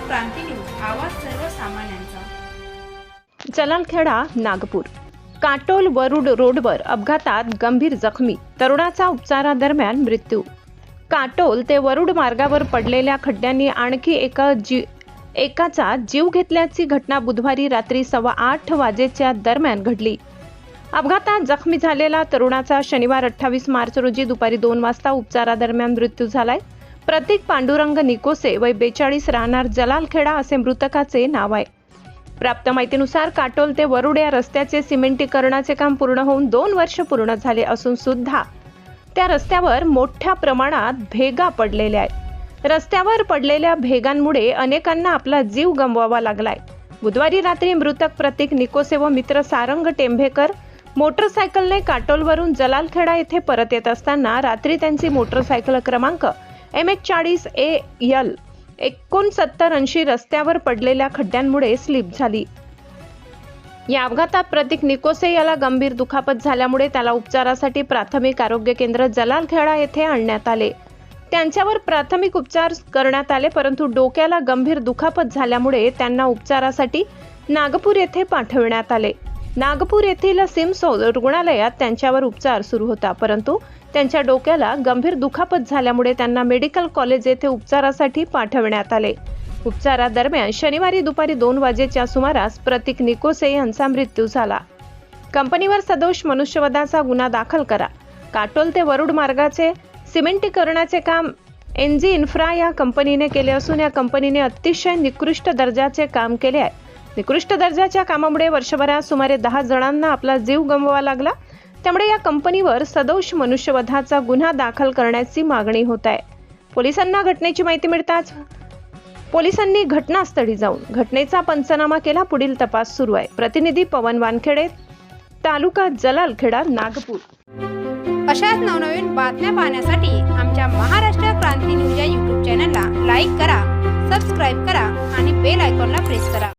क्रांती news, आवाज सर्वसामान्यांचा। जलालखेडा नागपूर काटोल वरुड रोडवर अपघातात गंभीर जखमी तरुणाचा उपचारादरम्यान मृत्यू। काटोल ते वरुड मार्गावर पडलेल्या खड्ड्यांनी आणखी एकाचा जीव घेतल्याची घटना बुधवारी रात्री 8:15 वाजेच्या दरम्यान घडली। अपघातात जखमी झालेला तरुणाचा शनिवार 28 मार्च रोजी दुपारी 2 वाजता उपचारादरम्यान मृत्यू झालाय। प्रतीक पांडुरंग निकोसे वय 42 राहणार जलालखेडा असे मृतकाचे नाव आहे। प्राप्त माहितीनुसार काटोल ते वरुड या रस्त्याचे सिमेंटीकरणाचे काम पूर्ण होऊन 2 वर्ष पूर्ण झाले असून सुद्धा त्या रस्त्यावर मोठ्या प्रमाणात भेगा पडलेल्या आहेत। रस्त्यावर पडलेल्या भेगांमुळे अनेकांना आपला जीव गमवावा लागलाय। बुधवारी रात्री मृतक प्रतीक निकोसे व मित्र सारंग टेंभेकर मोटरसायकलने काटोलवरून जलालखेडा येथे परत येत असताना रात्री त्यांची मोटरसायकल क्रमांक MH40AL 6980 रस्त्यावर पडलेल्या खड्ड्यांमुळे स्लिप झाली। या अपघातात प्रतीक निकोसे याला गंभीर दुखापत झाल्यामुळे त्याला उपचारासाठी प्राथमिक आरोग्य केंद्र जलालखेडा येथे आणण्यात आले। त्यांच्यावर प्राथमिक उपचार करण्यात आले, परंतु डोक्याला गंभीर दुखापत झाल्यामुळे त्यांना उपचारासाठी नागपूर येथे पाठवण्यात आले। नागपूर येथील सिम्स रुग्णालयात त्यांच्यावर उपचार सुरू होता, परंतु त्यांच्या डोक्याला गंभीर दुखापत झाल्यामुळे त्यांना मेडिकल कॉलेज येथे उपचारासाठी पाठवण्यात आले। उपचारादरम्यान शनिवारी दुपारी 2 वाजेच्या सुमारास प्रतीक निकोसे यांचा मृत्यू झाला। कंपनीवर सदोष मनुष्यवधाचा गुन्हा दाखल करा। काटोल ते वरुड मार्गाचे सिमेंटीकरणाचे काम NG इन्फ्रा या कंपनीने केले असून या कंपनीने अतिशय निकृष्ट दर्जाचे काम केले आहे। निकृष्ट दर्जाच्या कामामुळे वर्षभरात सुमारे 10 जणांना आपला जीव गमवावा लागला। त्यामुळे या कंपनीवर सदोष मनुष्यवधाचा गुन्हा दाखल करण्याची मागणी होत आहे। पोलिसांना घटनेची माहिती मिळताच पोलिसांनी घटनास्थळी जाऊन घटनेचा पंचनामा केला। पुढील तपास सुरू आहे। प्रतिनिधी पवन वानखेडे, तालुका जलालखेडा, नागपूर। अशाच नवनवीन बातम्या पाहण्यासाठी आमच्या महाराष्ट्र क्रांती न्यूज या YouTube चॅनलला लाईक करा, सबस्क्राईब करा आणि बेल आयकॉनला प्रेस करा।